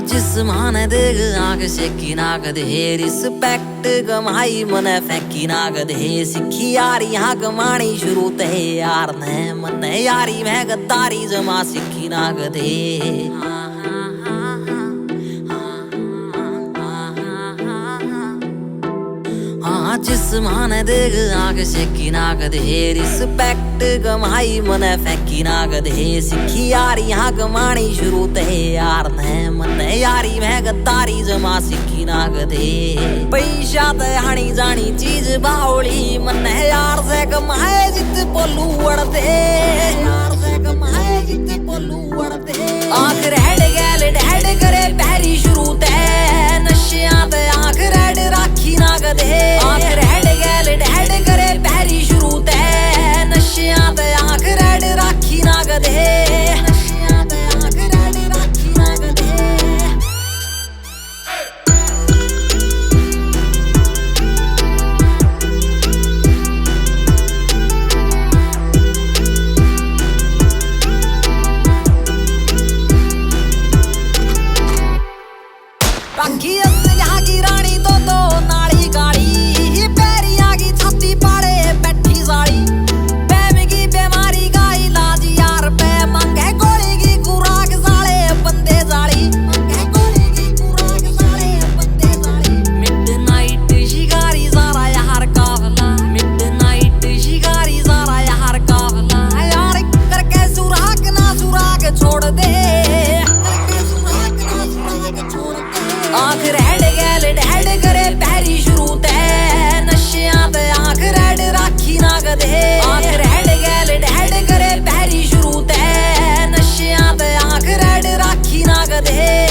जिस्मान देग आग शेकी ना कदे रिस्पेक्ट कमाई मने फैकी ना कदे सिखी यारी हाँ कमानी शुरू ते यार ने मने यारी मैं गद्दारी जमा सिखी ना कदे जिस्मान देग आग शेकी ना कदे रिस्पेक्ट कमाई मने फैकी ना कदे सिखी यारी हाँ कमानी शुरू ते यार ने मने यारी मैं गद्दारी जमा सिखी ना कदे पैसा ते हानी जानी चीज बावली मने यार से कमाए जित पोलू उड़ते यार से कमाए जित पोलू उड़ते आंख रेड गैल डैड करे पहली शुरू ते नशियां ते आंख रेड राखी ना कदे आंख रेड गैल डैड करे पहली शुरू ते नशियां ते आंख रेड राखी ना कदे नशियां ते आंख रेड राखी ना कदे राखी असलिया की रानी तो नाली गाड़ी पैरी आगी छाती पाड़े बैठी साड़ी पैम की बीमारी का इलाज यार पे मंगे गोली की खुराक साले बंदे जाली मंगे गोली की खुराक साले बंदे जाली मिडनाइट शिकारी सारा यार काफला मिडनाइट शिकारी सारा यार काफला यार करके सुराग ना सुराग छोड़ दे आंख रेड गैल डैड करे पहली शुरू ते नशियां ते आंख रेड राखी ना कदे आंख रेड गैल डैड करे पहली शुरू ते नशियां ते आंख रेड राखी ना कदे